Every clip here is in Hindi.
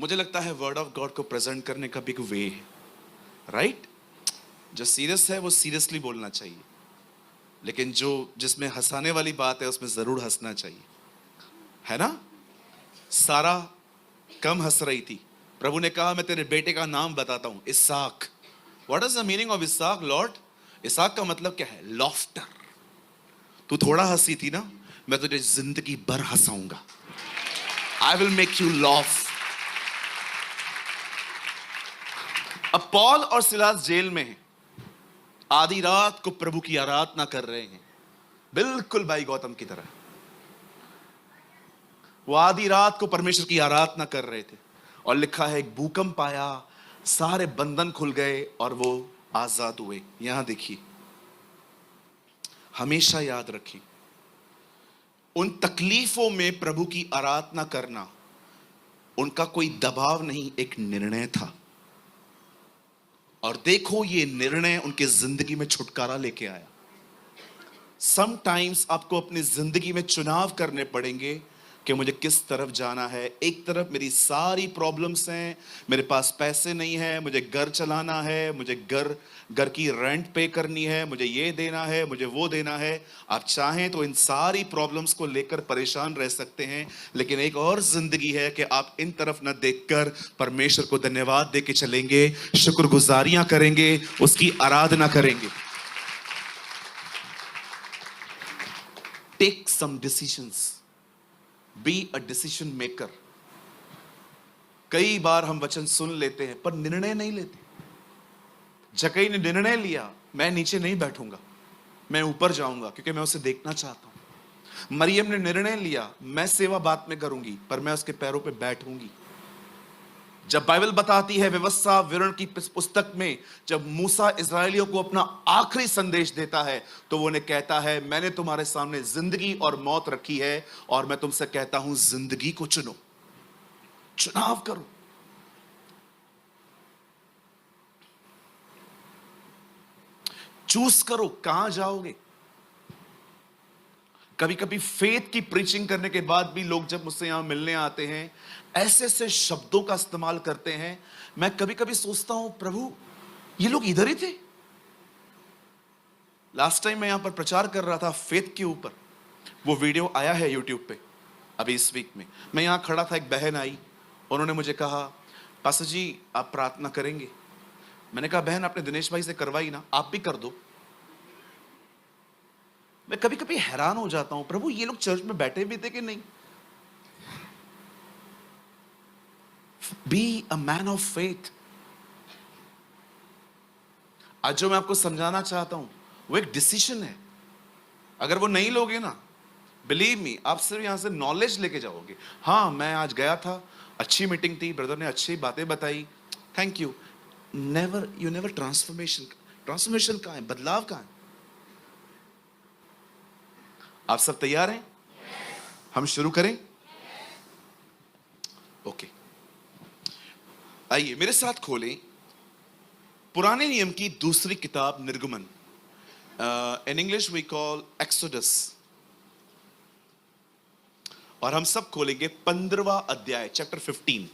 मुझे लगता है वर्ड ऑफ गॉड को प्रेजेंट करने का भी एक वे है, राइट? जो सीरियस है वो सीरियसली बोलना चाहिए, लेकिन जो जिसमें हंसाने वाली बात है उसमें जरूर हंसना चाहिए, है ना? सारा कम हंस रही थी, प्रभु ने कहा मैं तेरे बेटे का नाम बताता हूं, Isaac. What is the meaning of Isaac lord? Isaac का मतलब क्या है? लॉफ्टर। तू थोड़ा हंसी थी ना, मैं तुझे जिंदगी भर हंसाऊंगा। I will make you laugh. अब पॉल और सिलास जेल में हैं, आधी रात को प्रभु की आराधना कर रहे हैं, बिल्कुल भाई गौतम की तरह। वो आधी रात को परमेश्वर की आराधना कर रहे थे और लिखा है एक भूकंप आया, सारे बंधन खुल गए और वो आजाद हुए। यहां देखिए, हमेशा याद रखिए, उन तकलीफों में प्रभु की आराधना करना उनका कोई दबाव नहीं, एक निर्णय था। और देखो ये निर्णय उनके जिंदगी में छुटकारा लेके आया। समटाइम्स आपको अपनी जिंदगी में चुनाव करने पड़ेंगे कि मुझे किस तरफ जाना है। एक तरफ मेरी सारी प्रॉब्लम्स हैं, मेरे पास पैसे नहीं है, मुझे घर चलाना है, मुझे घर की रेंट पे करनी है, मुझे ये देना है, मुझे वो देना है। आप चाहें तो इन सारी प्रॉब्लम्स को लेकर परेशान रह सकते हैं, लेकिन एक और जिंदगी है कि आप इन तरफ न देखकर परमेश्वर को धन्यवाद देके चलेंगे, शुक्रगुजारियां करेंगे, उसकी आराधना करेंगे। Take some decisions, be a decision maker. कई बार हम वचन सुन लेते हैं पर निर्णय नहीं लेते। जक्कई ने निर्णय लिया, मैं नीचे नहीं बैठूंगा, मैं ऊपर जाऊंगा क्योंकि मैं उसे देखना चाहता हूं। मरियम ने निर्णय लिया, मैं सेवा बाद में करूंगी पर मैं उसके पैरों पे बैठूंगी। जब बाइबल बताती है व्यवस्था विवरण की पुस्तक में, जब मूसा इस्राएलियों को अपना आखिरी संदेश देता है तो वो उन्हें कहता है मैंने तुम्हारे सामने जिंदगी और मौत रखी है और मैं तुमसे कहता हूं जिंदगी को चुनो, चुनाव करो। चूज करो कहां जाओगे। कभी कभी फेथ की प्रीचिंग करने के बाद भी लोग जब मुझसे यहां मिलने आते हैं ऐसे ऐसे शब्दों का इस्तेमाल करते हैं, मैं कभी कभी सोचता हूं प्रभु ये लोग इधर ही थे। लास्ट टाइम मैं यहां पर प्रचार कर रहा था फेथ के ऊपर, वो वीडियो आया है यूट्यूब पे अभी इस वीक में। मैं यहां खड़ा था, एक बहन आई, उन्होंने मुझे कहा पास्टर जी आप प्रार्थना करेंगे? मैंने कहा बहन आपने दिनेश भाई से करवाई ना, आप भी कर दो। मैं कभी कभी हैरान हो जाता हूं प्रभु ये लोग चर्च में बैठे भी थे कि नहीं। Be a man of faith. आज जो मैं आपको समझाना चाहता हूं वो एक डिसीजन है। अगर वो नहीं लोगे ना, बिलीव मी, आप सिर्फ यहां से नॉलेज लेके जाओगे। हाँ मैं आज गया था, अच्छी मीटिंग थी, ब्रदर ने अच्छी बातें बताई, thank you. Never, you never transformation. Transformation कहां है? बदलाव कहां है? आप सब तैयार हैं? हम शुरू करें? ओके, आइए मेरे साथ खोलें पुराने नियम की दूसरी किताब निर्गमन। In English we call Exodus. और हम सब खोलेंगे 15वां अध्याय, चैप्टर 15।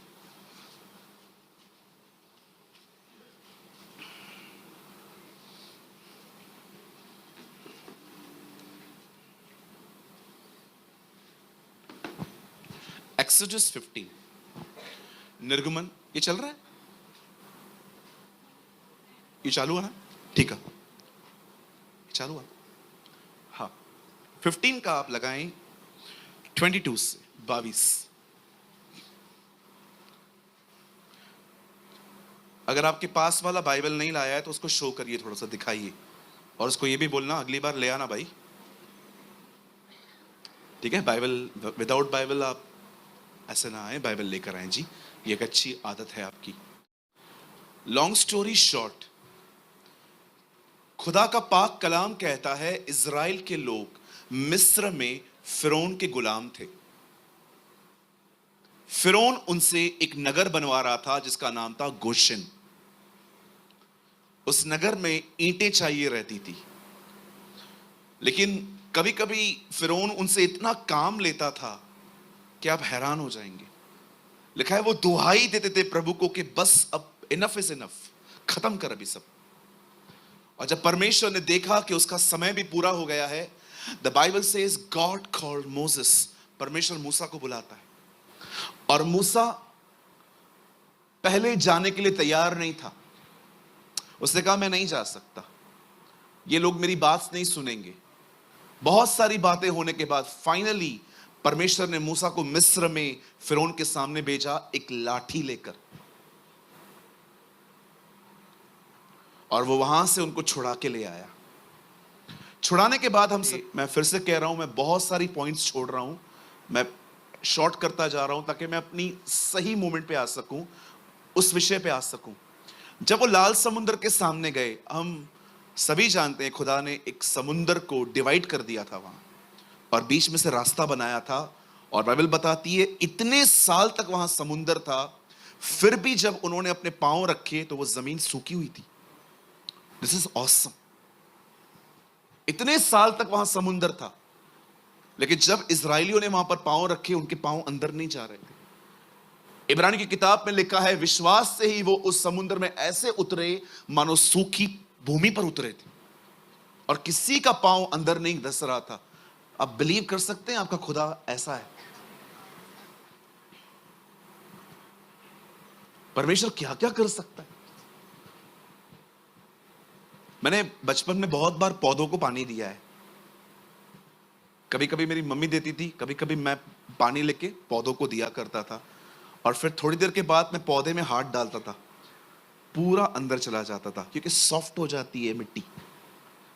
एक्सोडस 15, निर्गमन। ये चल रहा है, ये चालू है ना? ठीक है, चालू है। हाँ, 15 का आप लगाएं 22 से 22। अगर आपके पास वाला बाइबल नहीं लाया है तो उसको शो करिए, थोड़ा सा दिखाइए, और उसको ये भी बोलना अगली बार ले आना भाई, ठीक है? बाइबल, विदाउट बाइबल आप ऐसे ना आए, बाइबल लेकर आए जी, ये एक अच्छी आदत है आपकी। लॉन्ग स्टोरी शॉर्ट, खुदा का पाक कलाम कहता है इज़राइल के लोग मिस्र में फिरौन के गुलाम थे। फिरौन उनसे एक नगर बनवा रहा था जिसका नाम था गोशेन। उस नगर में ईंटें चाहिए रहती थी, लेकिन कभी कभी फिरौन उनसे इतना काम लेता था कि आप हैरान हो जाएंगे। लिखा है वो दुहाई देते थे प्रभु को कि बस अब इनफ इज इनफ, खत्म कर अभी सब। और जब परमेश्वर ने देखा कि उसका समय भी पूरा हो गया है, the Bible says God called Moses, परमेश्वर मूसा को बुलाता है। और मूसा पहले जाने के लिए तैयार नहीं था। उसने कहा मैं नहीं जा सकता, ये लोग मेरी बात नहीं सुनेंगे। बहुत सारी बातें होने के बाद फाइनली परमेश्वर ने मूसा को मिस्र में फिरौन के सामने भेजा एक लाठी लेकर, और वो वहां से उनको छुड़ा के ले आया। छुड़ाने के बाद मैं फिर से कह रहा हूं, मैं बहुत सारी पॉइंट्स छोड़ रहा हूं, मैं शॉर्ट करता जा रहा हूं ताकि मैं अपनी सही मोमेंट पे आ सकूं, उस विषय पे आ सकूं। जब वो लाल समुद्र के सामने गए, हम सभी जानते हैं खुदा ने एक समुद्र को डिवाइड कर दिया था वहां, और बीच में से रास्ता बनाया था। और बाइबल बताती है इतने साल तक वहां समुद्र था, फिर भी जब उन्होंने अपने पांव रखे तो वो जमीन सूखी हुई थी। This is awesome. इतने साल तक वहां समुद्र था, लेकिन जब इजरायलियों ने वहां पर पांव रखे, उनके पांव अंदर नहीं जा रहे थे। इब्रानी की किताब में लिखा है विश्वास से ही वो उस समुद्र में ऐसे उतरे मानो सूखी भूमि पर उतरे थे, और किसी का पांव अंदर नहीं धस रहा था। आप बिलीव कर सकते हैं आपका खुदा ऐसा है? परमेश्वर क्या क्या कर सकता है। मैंने बचपन में बहुत बार पौधों को पानी दिया है। कभी कभी मेरी मम्मी देती थी, कभी कभी मैं पानी लेके पौधों को दिया करता था, और फिर थोड़ी देर के बाद मैं पौधे में हाथ डालता था, पूरा अंदर चला जाता था, क्योंकि सॉफ्ट हो जाती है मिट्टी।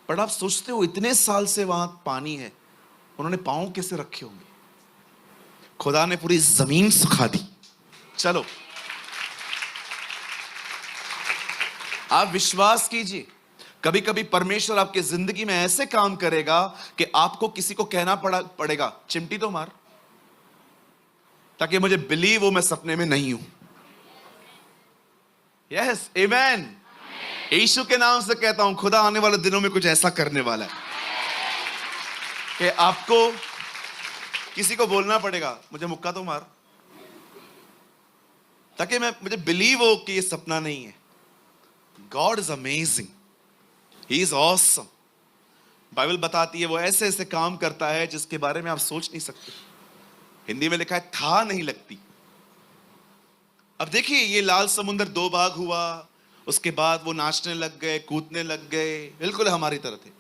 पर आप सोचते हो इतने साल से वहां पानी है, उन्होंने पांव कैसे रखे होंगे? खुदा ने पूरी जमीन सुखा दी। चलो आप विश्वास कीजिए, कभी कभी परमेश्वर आपके जिंदगी में ऐसे काम करेगा कि आपको किसी को कहना पड़ेगा चिमटी तो मार, ताकि मुझे बिलीव हो मैं सपने में नहीं हूं। Yes amen. यीशु के नाम से कहता हूं, खुदा आने वाले दिनों में कुछ ऐसा करने वाला है कि आपको किसी को बोलना पड़ेगा मुझे मुक्का तो मार, ताकि मुझे बिलीव हो कि ये सपना नहीं है। God is amazing, he is awesome. Bible बताती है वो ऐसे ऐसे काम करता है जिसके बारे में आप सोच नहीं सकते। हिंदी में लिखा है था नहीं लगती। अब देखिए ये लाल समुद्र दो भाग हुआ, उसके बाद वो नाचने लग गए, कूदने लग गए, बिल्कुल हमारी तरह थे।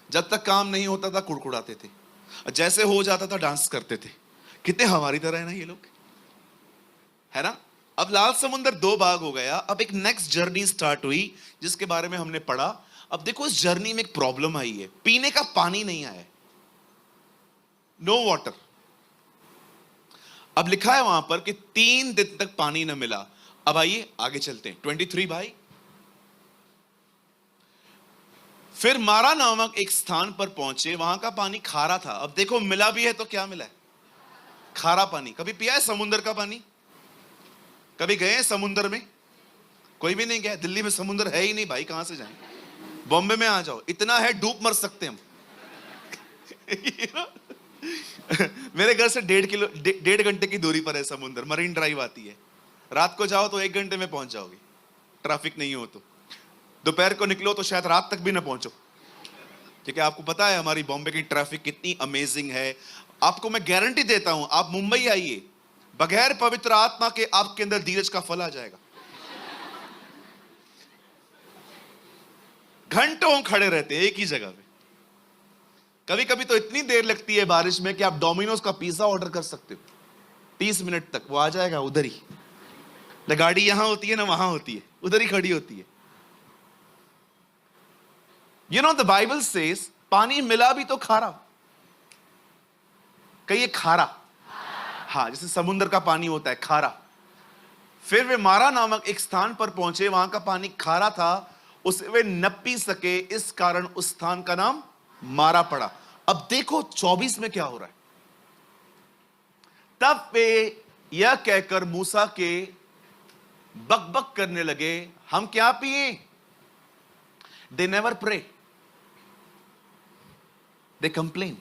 जब तक काम नहीं होता था कुड़कुड़ाते थे, जैसे हो जाता था डांस करते थे। कितने हमारी तरह है ना ये लोग, है ना। अब लाल समुद्र दो भाग हो गया, अब एक नेक्स्ट जर्नी स्टार्ट हुई जिसके बारे में हमने पढ़ा। अब देखो इस जर्नी में एक प्रॉब्लम आई है, पीने का पानी नहीं आया, नो वाटर। अब लिखा है वहां पर कि 3 दिन तक पानी न मिला। अब आइए आगे चलते हैं 23 भाई। फिर मारा नामक एक स्थान पर पहुंचे, वहां का पानी खारा था। अब देखो मिला भी है तो क्या मिला है? खारा पानी। कभी पिया है समुद्र का पानी? कभी गए हैं समुद्र में? कोई भी नहीं गया। दिल्ली में समुद्र है ही नहीं भाई, कहां से जाएं? बॉम्बे में आ जाओ, इतना है डूब मर सकते हम। मेरे घर से 1.5 घंटे की दूरी पर है समुद्र, मरीन ड्राइव आती है। रात को जाओ तो 1 घंटे में पहुंच जाओगे, ट्रैफिक नहीं हो तो। दोपहर को निकलो तो शायद रात तक भी ना पहुंचो, क्योंकि आपको पता है हमारी बॉम्बे की ट्रैफिक कितनी अमेजिंग है। आपको मैं गारंटी देता हूं, आप मुंबई आइए, बगैर पवित्र आत्मा के आपके अंदर धीरज का फल आ जाएगा। घंटों खड़े रहते हैं एक ही जगह पे। कभी कभी तो इतनी देर लगती है बारिश में कि आप डोमिनोज का पिज्जा ऑर्डर कर सकते हो, 30 मिनट तक वो आ जाएगा उधर ही। न गाड़ी यहां होती है ना वहां होती है, उधर ही खड़ी होती है। You know the Bible says पानी मिला भी तो खारा। कहिए खारा। हाँ, जैसे समुद्र का पानी होता है खारा। फिर वे मारा नामक एक स्थान पर पहुंचे, वहां का पानी खारा था, उसे वे न पी सके, इस कारण उस स्थान का नाम मारा पड़ा। अब देखो 24 में क्या हो रहा है। तब वे यह कहकर मूसा के बकबक करने लगे, हम क्या पिए? They never pray, they complain.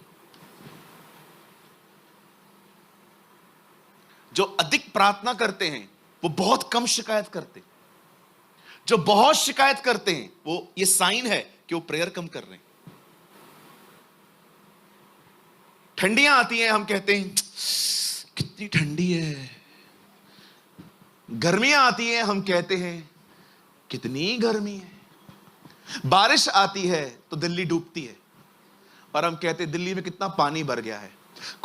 जो अधिक प्रार्थना करते हैं वो बहुत कम शिकायत करते, जो बहुत शिकायत करते हैं वो, ये साइन है कि वो प्रेयर कम कर रहे हैं। ठंडियां आती हैं, हम कहते हैं कितनी ठंडी है। गर्मियां आती हैं, हम कहते हैं कितनी गर्मी है। बारिश आती है तो दिल्ली डूबती है और हम कहते हैं दिल्ली में कितना पानी भर गया है।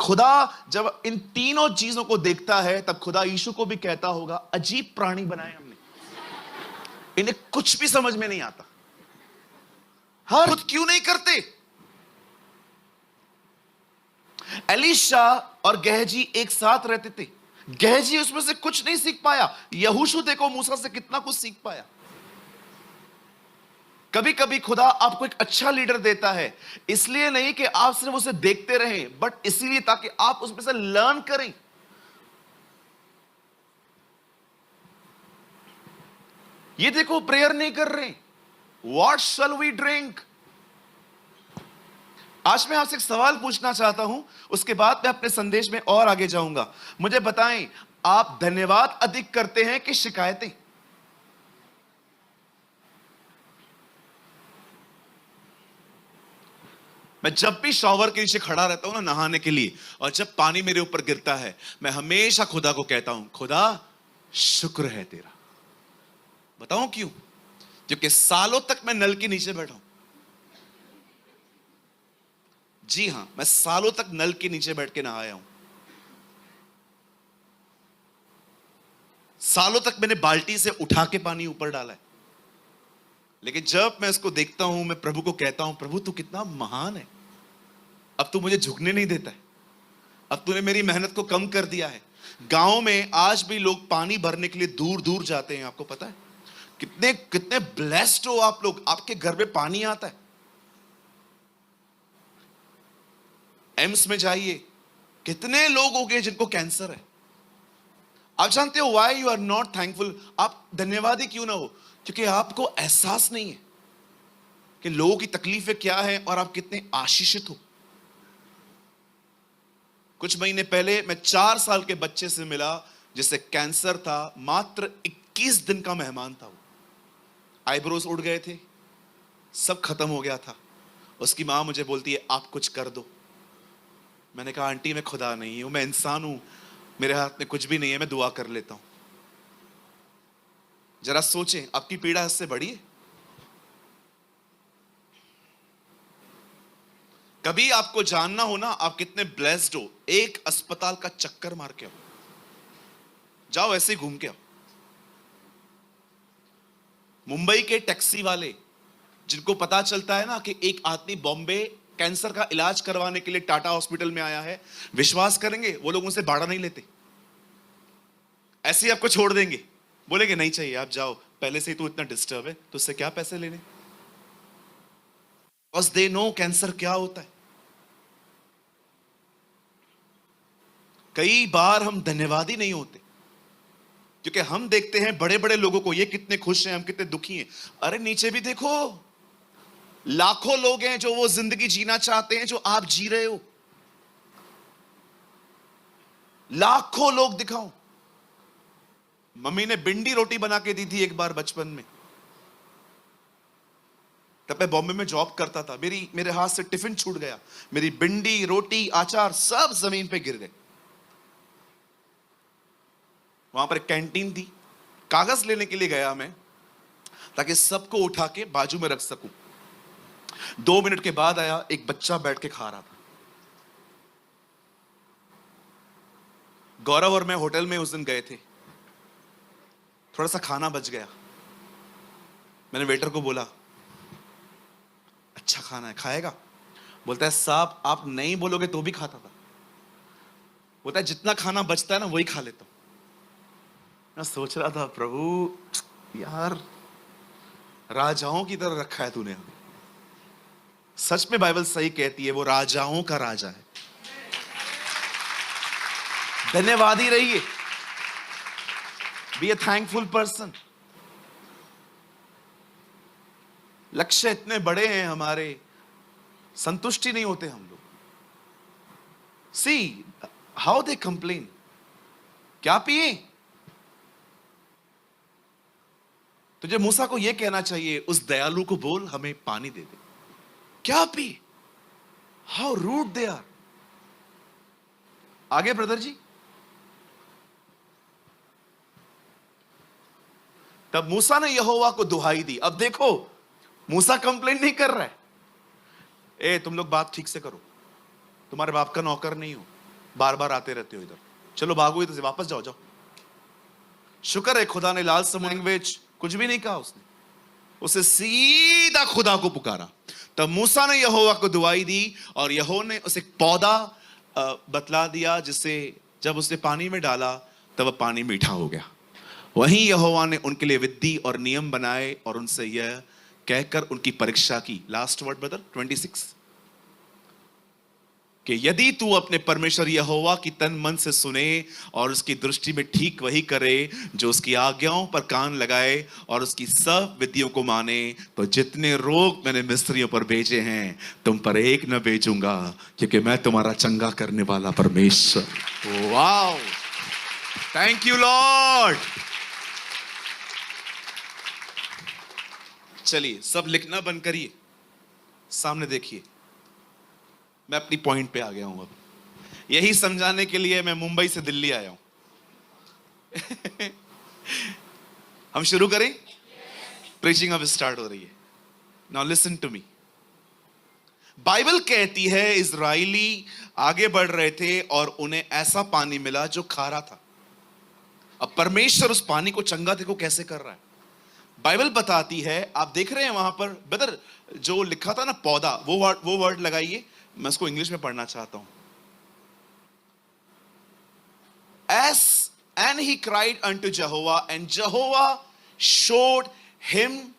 खुदा जब इन तीनों चीजों को देखता है तब खुदा यीशु को भी कहता होगा, अजीब प्राणी बनाए हमने, इन्हें कुछ भी समझ में नहीं आता, हर खुद क्यों नहीं करते। एलीशा और गेहजी एक साथ रहते थे, गेहजी उसमें से कुछ नहीं सीख पाया। यहोशू देखो मूसा से कितना कुछ सीख पाया। कभी कभी खुदा आपको एक अच्छा लीडर देता है, इसलिए नहीं कि आप सिर्फ उसे देखते रहें, बट इसीलिए ताकि आप उसमें से लर्न करें। ये देखो प्रेयर नहीं कर रहे, व्हाट शैल वी ड्रिंक। आज मैं आपसे एक सवाल पूछना चाहता हूं, उसके बाद मैं अपने संदेश में और आगे जाऊंगा। मुझे बताएं, आप धन्यवाद अधिक करते हैं कि शिकायतें? मैं जब भी शॉवर के नीचे खड़ा रहता हूं ना नहाने के लिए, और जब पानी मेरे ऊपर गिरता है, मैं हमेशा खुदा को कहता हूं, खुदा शुक्र है तेरा। बताऊं क्यों? क्योंकि सालों तक मैं नल के नीचे बैठा हूं। जी हां, मैं सालों तक नल के नीचे बैठ के नहाया हूं। सालों तक मैंने बाल्टी से उठा के पानी ऊपर डाला है। लेकिन जब मैं इसको देखता हूं, मैं प्रभु को कहता हूं, प्रभु तू कितना महान है। अब तू मुझे झुकने नहीं देता है, अब तूने मेरी मेहनत को कम कर दिया है। गांव में आज भी लोग पानी भरने के लिए दूर दूर जाते हैं, आपको पता है? कितने कितने ब्लेस्ड हो आप लोग, आपके घर में पानी आता है। एम्स में जाइए, कितने लोग हो गए जिनको कैंसर है। आप जानते हो why you are not thankful? आप धन्यवादी क्यों ना हो? क्योंकि आपको एहसास नहीं है कि लोगों की तकलीफें क्या है और आप कितने आशीषित हो। कुछ महीने पहले मैं 4 साल के बच्चे से मिला जिसे कैंसर था, मात्र 21 दिन का मेहमान था वो। आईब्रोज उड़ गए थे, सब खत्म हो गया था। उसकी मां मुझे बोलती है आप कुछ कर दो। मैंने कहा आंटी मैं खुदा नहीं हूं, मैं इंसान हूं, मेरे हाथ में कुछ भी नहीं है, मैं दुआ कर लेता हूं। जरा सोचें, आपकी पीड़ा इससे बड़ी है? कभी आपको जानना हो ना आप कितने ब्लेस्ड हो, एक अस्पताल का चक्कर मार के आओ, जाओ ऐसे ही घूम के आओ। मुंबई के टैक्सी वाले जिनको पता चलता है ना कि एक आदमी बॉम्बे कैंसर का इलाज करवाने के लिए टाटा हॉस्पिटल में आया है, विश्वास करेंगे वो लोग उनसे भाड़ा नहीं लेते, ऐसे ही आपको छोड़ देंगे, बोलेंगे नहीं चाहिए आप जाओ, पहले से ही तू इतना डिस्टर्ब है तो उससे क्या पैसे लेने। बिकॉज दे नो कैंसर क्या होता है। कई बार हम धन्यवादी नहीं होते क्योंकि हम देखते हैं बड़े बड़े लोगों को, ये कितने खुश हैं, हम कितने दुखी हैं। अरे नीचे भी देखो, लाखों लोग हैं जो वो जिंदगी जीना चाहते हैं जो आप जी रहे हो। लाखों लोग दिखाओ। मम्मी ने भिंडी रोटी बना के दी थी एक बार बचपन में, तब मैं बॉम्बे में जॉब करता था। मेरे हाथ से टिफिन छूट गया, मेरी भिंडी रोटी अचार सब जमीन पे गिर गए। वहां पर एक कैंटीन थी, कागज लेने के लिए गया मैं ताकि सबको उठा के बाजू में रख सकूं। 2 मिनट के बाद आया, एक बच्चा बैठ के खा रहा था। गौरव और मैं होटल में उस दिन गए थे, थोड़ा सा खाना बच गया। मैंने वेटर को बोला अच्छा खाना है, खाएगा? बोलता है साहब आप नहीं बोलोगे तो भी खाता था। बोलता है जितना खाना बचता है ना वही खा लेता हूं। मैं सोच रहा था प्रभु यार राजाओं की तरह रखा है तूने हमें। सच में बाइबल सही कहती है वो राजाओं का राजा है। धन्यवादी रहिए, बी ए थैंकफुल पर्सन। लक्ष्य इतने बड़े हैं हमारे, संतुष्टि नहीं होते हम लोग। See how they complain. क्या पिए? तुझे मूसा को यह कहना चाहिए, उस दयालु को बोल हमें पानी दे दे। क्या पी? How rude they are. आगे ब्रदर जी। तब मूसा ने यहोवा को दुहाई दी। अब देखो, मूसा कंप्लेंट नहीं कर रहा है, ए तुम लोग बात ठीक से करो, तुम्हारे बाप का नौकर नहीं हो, बार बार आते रहते हो इधर, चलो भागो इधर से, वापस जाओ जाओ। शुक्र है खुदा ने लाल सम लैंग्वेज कुछ भी नहीं कहा, उसने उसे सीधा खुदा को पुकारा। तब मूसा ने यहोवा को दुआई दी और यहोवा ने उसे एक पौधा बतला दिया, जिसे जब उसने पानी में डाला तब वह पानी मीठा हो गया। वहीं यहोवा ने उनके लिए विधि और नियम बनाए और उनसे यह कहकर उनकी परीक्षा की। लास्ट वर्ड ब्रदर 26, कि यदि तू अपने परमेश्वर यहोवा की तन मन से सुने और उसकी दृष्टि में ठीक वही करे, जो उसकी आज्ञाओं पर कान लगाए और उसकी सब विधियों को माने, तो जितने रोग मैंने मिस्रियों पर भेजे हैं तुम पर एक न भेजूंगा, क्योंकि मैं तुम्हारा चंगा करने वाला परमेश्वर। Wow, thank you Lord. चलिए सब लिखना बंद करिए, सामने देखिए। मैं अपनी पॉइंट पे आ गया हूं। अब यही समझाने के लिए मैं मुंबई से दिल्ली आया हूं। हम शुरू करें? प्रीचिंग अब स्टार्ट हो रही है। Now listen to me. Bible कहती है इजराइली आगे बढ़ रहे थे और उन्हें ऐसा पानी मिला जो खारा था। अब परमेश्वर उस पानी को चंगा देखो कैसे कर रहा है। बाइबल बताती है, आप देख रहे हैं वहां पर ब्रदर जो लिखा था ना पौधा, वो वर्ड लगाइए, मैं उसको इंग्लिश में पढ़ना चाहता हूं। And he cried unto Jehovah, and Jehovah showed him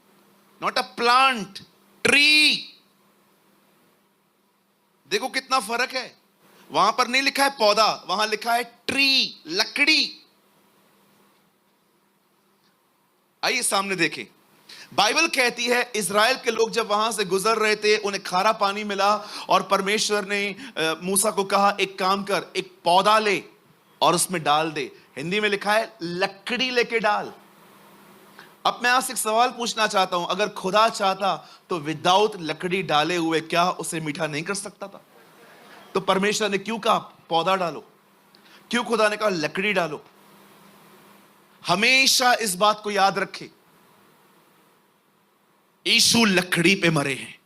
not a plant, tree. देखो कितना फर्क है, वहां पर नहीं लिखा है पौधा, वहां लिखा है ट्री, लकड़ी। आइए सामने देखें। बाइबल कहती है इजराइल के लोग जब वहां से गुजर रहे थे, उन्हें खारा पानी मिला और परमेश्वर ने मूसा को कहा एक काम कर, एक पौधा ले और उसमें डाल दे। हिंदी में लिखा है लकड़ी लेके डाल। अब मैं आपसे एक सवाल पूछना चाहता हूं, अगर खुदा चाहता तो विदाउट लकड़ी डाले हुए क्या उसे मीठा नहीं कर सकता था? तो परमेश्वर ने क्यों कहा पौधा डालो? क्यों खुदा ने कहा लकड़ी डालो? हमेशा इस बात को याद रखें, यीशु लकड़ी पे मरे हैं,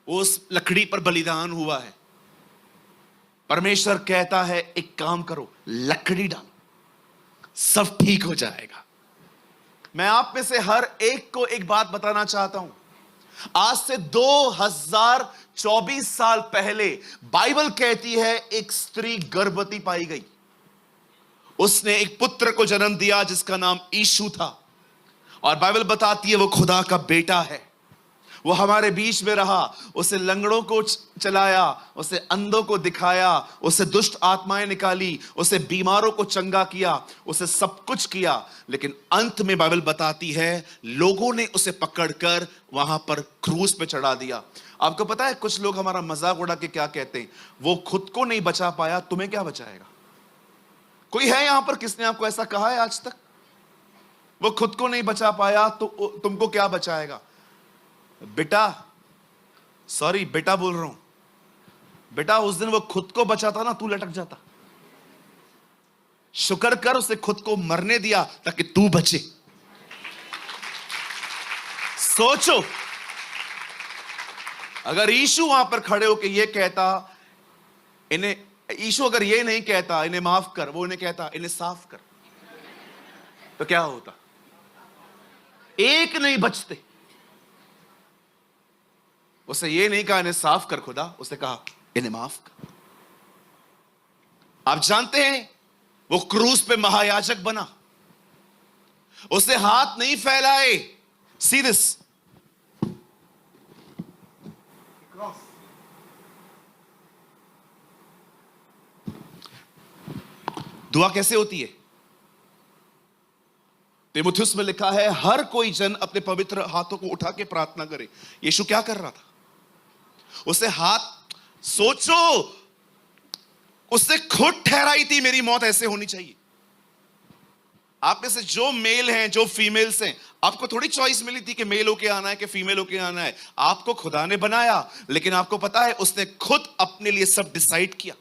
उस लकड़ी पर बलिदान हुआ है। परमेश्वर कहता है एक काम करो, लकड़ी डालो, सब ठीक हो जाएगा। मैं आप में से हर एक को एक बात बताना चाहता हूं। आज से 2024 साल पहले बाइबल कहती है एक स्त्री गर्भवती पाई गई, उसने एक पुत्र को जन्म दिया जिसका नाम यीशु था। और बाइबल बताती है वो खुदा का बेटा है। वो हमारे बीच में रहा, उसे लंगड़ों को चलाया, उसे अंधों को दिखाया, उसे दुष्ट आत्माएं निकाली, उसे बीमारों को चंगा किया, उसे सब कुछ किया। लेकिन अंत में बाइबल बताती है लोगों ने उसे पकड़कर वहां पर क्रूस पे चढ़ा दिया। आपको पता है कुछ लोग हमारा मजाक उड़ा के क्या कहते हैं, वो खुद को नहीं बचा पाया, तुम्हें क्या बचाएगा? कोई है यहां पर किसने आपको ऐसा कहा है आज तक? वो खुद को नहीं बचा पाया तो तुमको क्या बचाएगा? बेटा, सॉरी बेटा बोल रहा हूं, बेटा उस दिन वो खुद को बचाता ना, तू लटक जाता। शुक्र कर उसे खुद को मरने दिया ताकि तू बचे। सोचो, अगर यीशु वहां पर खड़े होकर यह कहता, इन्हें यीशु अगर ये नहीं कहता इन्हें माफ कर, वो इन्हें कहता इन्हें साफ कर, तो क्या होता? एक नहीं बचते। उसे ये नहीं कहा इन्हें साफ कर खुदा, उसे कहा इन्हें माफ कर। आप जानते हैं वो क्रूस पे महायाजक बना, उसे हाथ नहीं फैलाए। सी दिस, दुआ कैसे होती है? तीमुथियुस में लिखा है हर कोई जन अपने पवित्र हाथों को उठा के प्रार्थना करे। यीशु क्या कर रहा था? उसे हाथ, सोचो उसने खुद ठहराई थी मेरी मौत ऐसे होनी चाहिए। आप में से जो मेल हैं, जो फीमेल्स हैं, आपको थोड़ी चॉइस मिली थी कि मेल होके आना है कि फीमेल होके आना है। आपको खुदा ने बनाया, लेकिन आपको पता है उसने खुद अपने लिए सब डिसाइड किया।